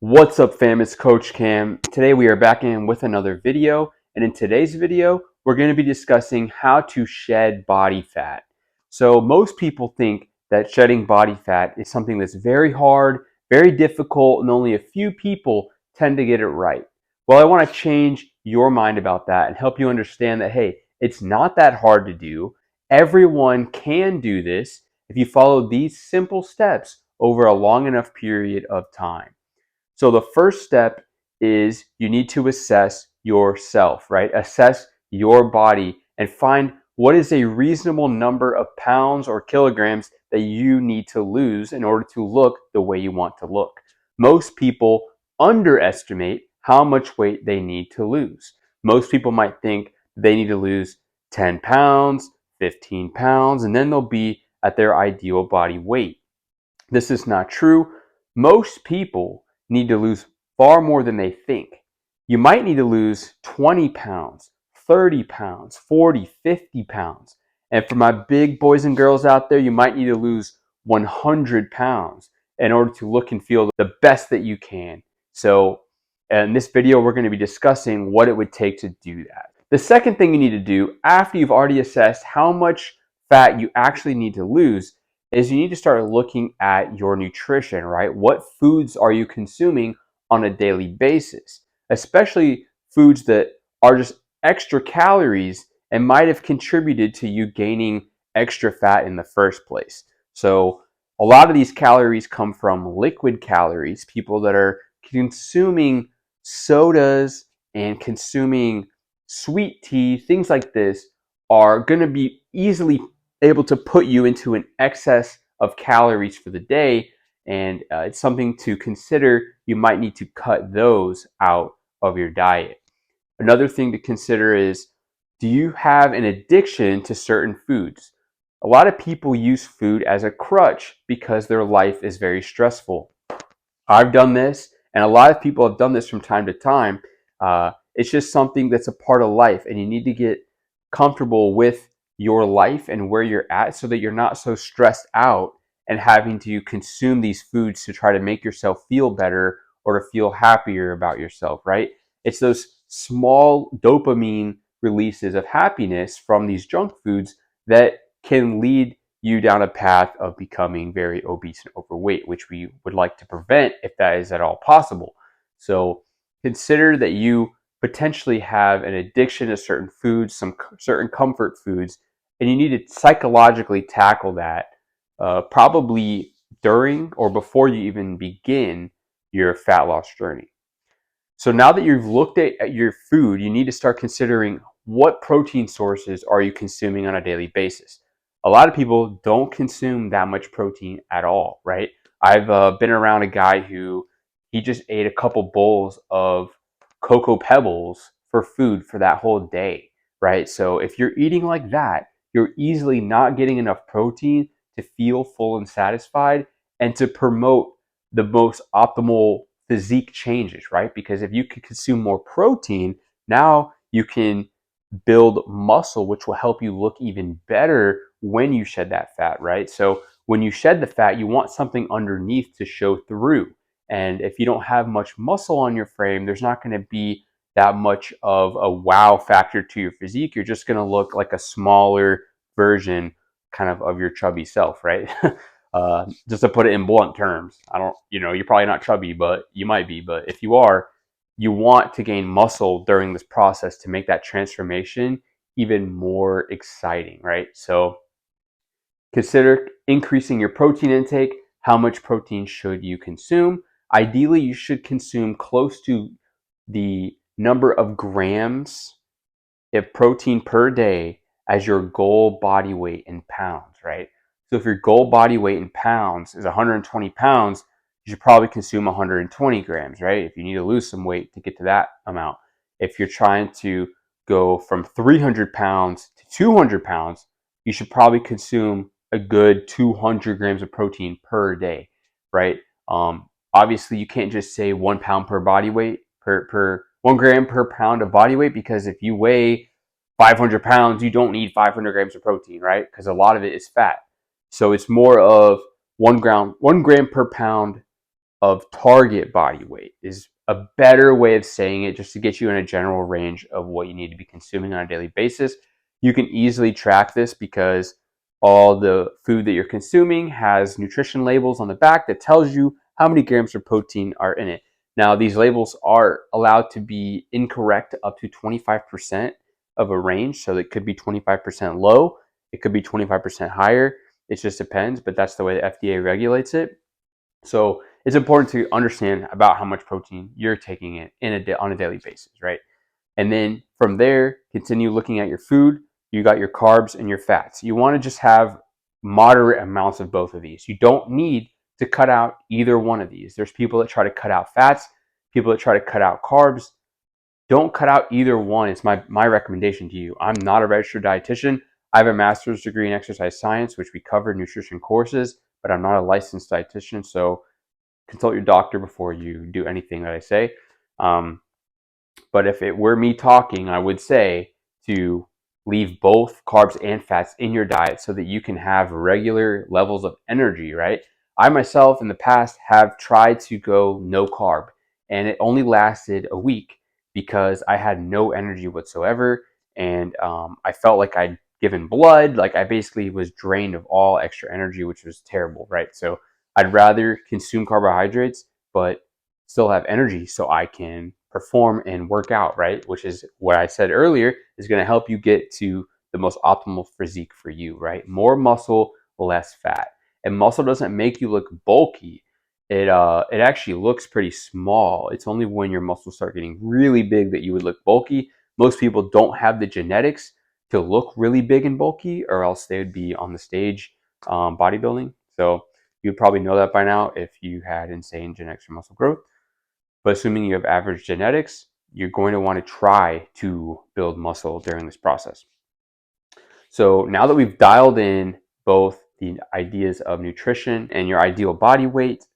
What's up, fam? It's Coach Cam. Today we are back in with another video, and in today's video we're going to be discussing how to shed body fat. So most people think that shedding body fat is something that's very hard, very difficult, and only a few people tend to get it right. Well, I want to change your mind about that and help you understand that, hey, it's not that hard to do. Everyone can do this if you follow these simple steps over a long enough period of time. So the first step is you need to assess yourself, right? Assess your body and find what is a reasonable number of pounds or kilograms that you need to lose in order to look the way you want to look. Most people underestimate how much weight they need to lose. Most people might think they need to lose 10 pounds, 15 pounds, and then they'll be at their ideal body weight. This is not true. Most people need to lose far more than they think. You might need to lose 20 pounds, 30 pounds, 40, 50 pounds. And for my big boys and girls out there, you might need to lose 100 pounds in order to look and feel the best that you can. So in this video, we're going to be discussing what it would take to do that. The second thing you need to do after you've already assessed how much fat you actually need to lose is you need to start looking at your nutrition, right? What foods are you consuming on a daily basis? Especially foods that are just extra calories and might have contributed to you gaining extra fat in the first place. So a lot of these calories come from liquid calories. People that are consuming sodas and consuming sweet tea, things like this, are going to be easily able to put you into an excess of calories for the day, and it's something to consider. You might need to cut those out of your diet. Another thing to consider is, do you have an addiction to certain foods? A lot of people use food as a crutch because their life is very stressful. I've done this, and a lot of people have done this from time to time. It's just something that's a part of life, and you need to get comfortable with your life and where you're at so that you're not so stressed out and having to consume these foods to try to make yourself feel better or to feel happier about yourself, right? It's those small dopamine releases of happiness from these junk foods that can lead you down a path of becoming very obese and overweight, which we would like to prevent if that is at all possible. So consider that you potentially have an addiction to certain foods, some certain comfort foods, and you need to psychologically tackle that probably during or before you even begin your fat loss journey. So now that you've looked at your food, you need to start considering what protein sources are you consuming on a daily basis. A lot of people don't consume that much protein at all, right? I've been around a guy who he just ate a couple bowls of Cocoa Pebbles for food for that whole day, right? So if you're eating like that, you're easily not getting enough protein to feel full and satisfied and to promote the most optimal physique changes, right? Because if you can consume more protein, now you can build muscle, which will help you look even better when you shed that fat, right? So when you shed the fat, you want something underneath to show through. And if you don't have much muscle on your frame, there's not going to be that much of a wow factor to your physique. You're just going to look like a smaller version kind of your chubby self, right? Just to put it in blunt terms, I don't, you're probably not chubby, but you might be. But if you are, you want to gain muscle during this process to make that transformation even more exciting, right? So consider increasing your protein intake. How much protein should you consume? Ideally, you should consume close to the number of grams of protein per day as your goal body weight in pounds, right? So if your goal body weight in pounds is 120 pounds, you should probably consume 120 grams, right? If you need to lose some weight to get to that amount. If you're trying to go from 300 pounds to 200 pounds, you should probably consume a good 200 grams of protein per day, right? Obviously, you can't just say 1 pound per body weight, per 1 gram per pound of body weight, because if you weigh 500 pounds, you don't need 500 grams of protein, right? Because a lot of it is fat. So it's more of 1 gram per pound of target body weight is a better way of saying it, just to get you in a general range of what you need to be consuming on a daily basis. You can easily track this because all the food that you're consuming has nutrition labels on the back that tells you how many grams of protein are in it. Now, these labels are allowed to be incorrect up to 25% of a range. So it could be 25% low, it could be 25% higher. It just depends, but that's the way the FDA regulates it. So it's important to understand about how much protein you're taking on a daily basis, right? And then from there, continue looking at your food. You got your carbs and your fats. You want to just have moderate amounts of both of these. You don't need to cut out either one of these. There's people that try to cut out fats, people that try to cut out carbs. Don't cut out either one. It's my recommendation to you. I'm not a registered dietitian. I have a master's degree in exercise science, which we cover nutrition courses, but I'm not a licensed dietitian. So consult your doctor before you do anything that I say. But if it were me talking, I would say to leave both carbs and fats in your diet so that you can have regular levels of energy, right? I myself in the past have tried to go no carb, and it only lasted a week because I had no energy whatsoever. And I felt like I'd given blood, like I basically was drained of all extra energy, which was terrible, right? So I'd rather consume carbohydrates, but still have energy so I can perform and work out, right? Which is what I said earlier is going to help you get to the most optimal physique for you, right? More muscle, less fat. And muscle doesn't make you look bulky. It actually looks pretty small. It's only when your muscles start getting really big that you would look bulky. Most people don't have the genetics to look really big and bulky, or else they would be on the stage bodybuilding. So you'd probably know that by now if you had insane genetics for muscle growth. But assuming you have average genetics, you're going to want to try to build muscle during this process. So now that we've dialed in both the ideas of nutrition and your ideal body weight,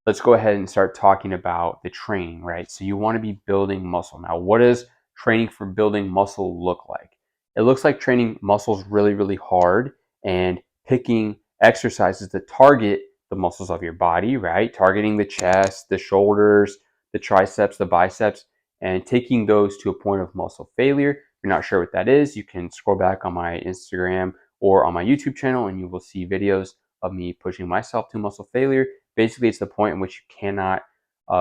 let's go ahead and start talking about the training, right? So you want to be building muscle. Now, what does training for building muscle look like? It looks like training muscles really, really hard and picking exercises that target the muscles of your body, right? Targeting the chest, the shoulders, the triceps, the biceps, and taking those to a point of muscle failure. If you're not sure what that is, you can scroll back on my Instagram or on my YouTube channel and you will see videos of me pushing myself to muscle failure. Basically, it's the point in which you cannot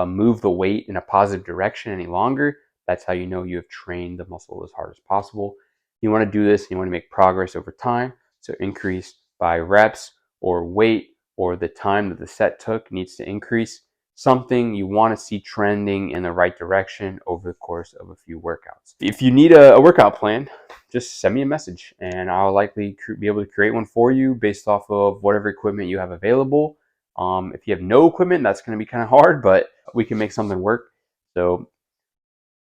move the weight in a positive direction any longer. That's how you know you have trained the muscle as hard as possible. You want to do this, you want to make progress over time. So increase by reps or weight or the time that the set took needs to increase. Something you want to see trending in the right direction over the course of a few workouts. If you need a workout plan, just send me a message and I'll likely be able to create one for you based off of whatever equipment you have available. If you have no equipment, that's going to be kind of hard, but we can make something work. So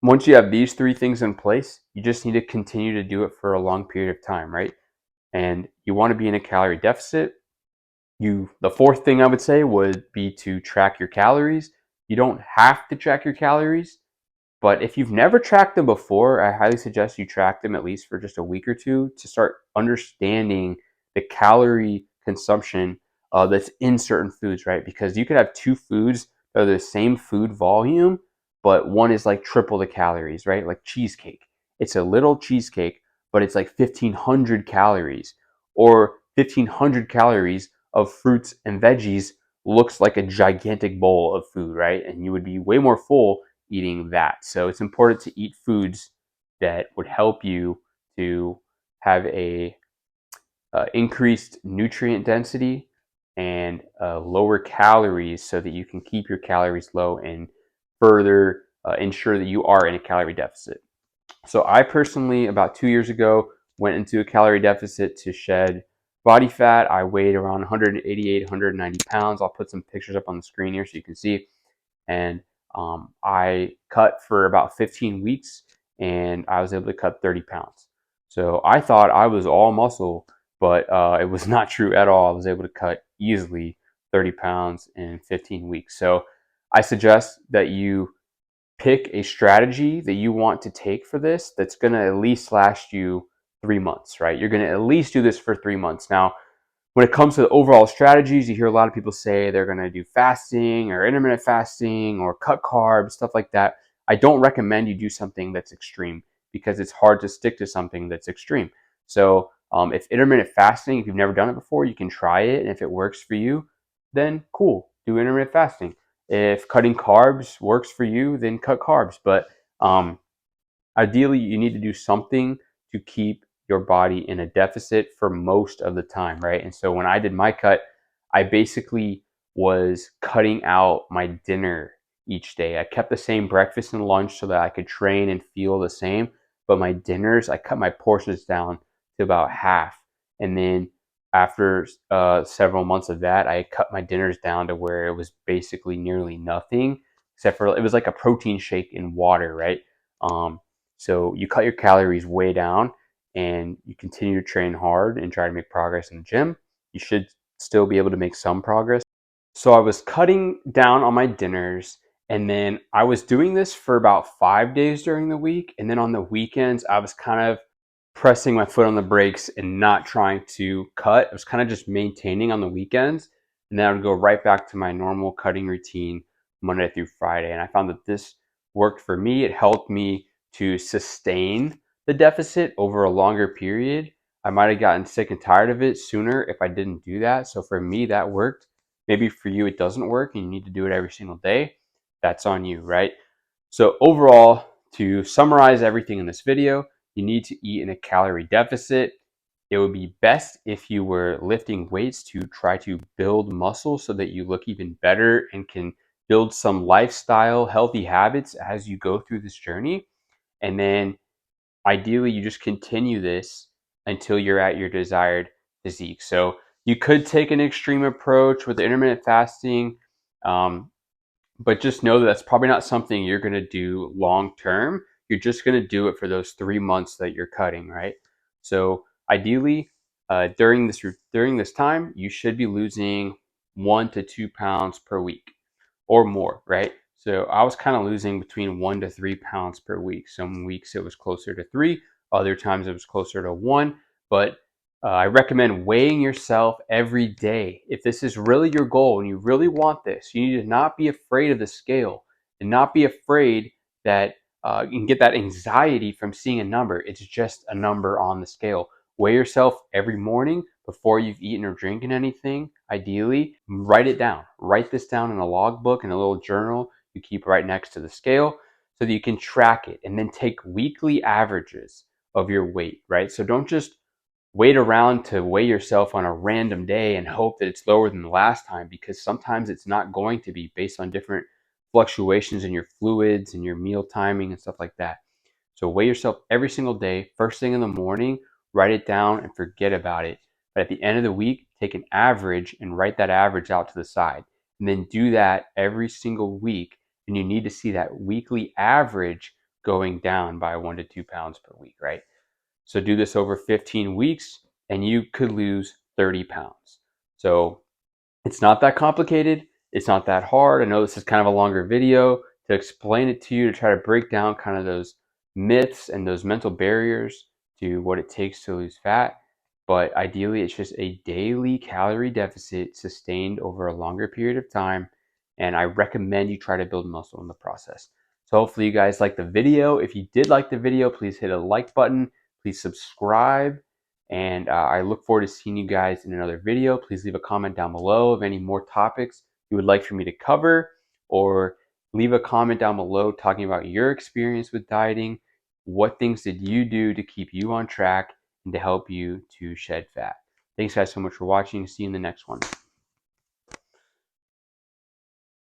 once you have these three things in place, you just need to continue to do it for a long period of time, right? And you want to be in a calorie deficit. The fourth thing I would say would be to track your calories. You don't have to track your calories, but if you've never tracked them before, I highly suggest you track them at least for just a week or two to start understanding the calorie consumption that's in certain foods, right? Because you could have two foods that are the same food volume, but one is like triple the calories, right? Like cheesecake. It's a little cheesecake, but it's like 1,500 calories, or 1,500 calories of fruits and veggies looks like a gigantic bowl of food, right? And you would be way more full eating that. So it's important to eat foods that would help you to have a increased nutrient density and lower calories so that you can keep your calories low and further ensure that you are in a calorie deficit. So I personally, about 2 years ago, went into a calorie deficit to shed body fat. I weighed around 188, 190 pounds. I'll put some pictures up on the screen here so you can see. And I cut for about 15 weeks and I was able to cut 30 pounds. So I thought I was all muscle, but it was not true at all. I was able to cut easily 30 pounds in 15 weeks. So I suggest that you pick a strategy that you want to take for this that's going to at least last you 3 months, right? You're going to at least do this for 3 months. Now, When it comes to the overall strategies, you hear a lot of people say they're going to do fasting or intermittent fasting or cut carbs, stuff like that. I don't recommend you do something that's extreme because it's hard to stick to something that's extreme. So if intermittent fasting, if you've never done it before, you can try it. And if it works for you, then cool, do intermittent fasting. If cutting carbs works for you, then cut carbs. But ideally, you need to do something to keep your body in a deficit for most of the time, right? And so when I did my cut, I basically was cutting out my dinner each day. I kept the same breakfast and lunch so that I could train and feel the same, but my dinners, I cut my portions down to about half. And then after several months of that, I cut my dinners down to where it was basically nearly nothing, except for it was like a protein shake in water, right? So you cut your calories way down and you continue to train hard and try to make progress in the gym. You should still be able to make some progress. So I was cutting down on my dinners, and then I was doing this for about 5 days during the week. And then on the weekends, I was kind of pressing my foot on the brakes and not trying to cut. I was kind of just maintaining on the weekends. And then I would go right back to my normal cutting routine Monday through Friday. And I found that this worked for me. It helped me to sustain the deficit over a longer period. I might have gotten sick and tired of it sooner if I didn't do that. So for me, that worked. Maybe for you, it doesn't work and you need to do it every single day. That's on you, right? So overall, to summarize everything in this video, you need to eat in a calorie deficit. It would be best if you were lifting weights to try to build muscle so that you look even better and can build some lifestyle, healthy habits as you go through this journey. And then ideally, you just continue this until you're at your desired physique. So you could take an extreme approach with intermittent fasting, um, but just know that that's probably not something you're going to do long term. You're just going to do it for those 3 months that you're cutting, right? So ideally, during this time, you should be losing 1 to 2 pounds per week or more, right? So I was kind of losing between 1 to 3 pounds per week. Some weeks it was closer to 3, other times it was closer to 1. But I recommend weighing yourself every day. If this is really your goal and you really want this, you need to not be afraid of the scale and not be afraid that you can get that anxiety from seeing a number. It's just a number on the scale. Weigh yourself every morning before you've eaten or drinking anything. Ideally, write it down. Write this down in a logbook, in a little journal you keep right next to the scale so that you can track it, and then take weekly averages of your weight, right? So don't just wait around to weigh yourself on a random day and hope that it's lower than the last time, because sometimes it's not going to be, based on different fluctuations in your fluids and your meal timing and stuff like that. So weigh yourself every single day, first thing in the morning, write it down and forget about it. But at the end of the week, take an average and write that average out to the side. And then do that every single week. And you need to see that weekly average going down by 1 to 2 pounds per week, right? So do this over 15 weeks and you could lose 30 pounds. So it's not that complicated. It's not that hard. I know this is kind of a longer video to explain it to you, to try to break down kind of those myths and those mental barriers to what it takes to lose fat. But ideally, it's just a daily calorie deficit sustained over a longer period of time. And I recommend you try to build muscle in the process. So hopefully you guys liked the video. If you did like the video, please hit a like button. Please subscribe. And I look forward to seeing you guys in another video. Please leave a comment down below of any more topics you would like for me to cover, or leave a comment down below talking about your experience with dieting. What things did you do to keep you on track and to help you to shed fat? Thanks guys so much for watching. See you in the next one.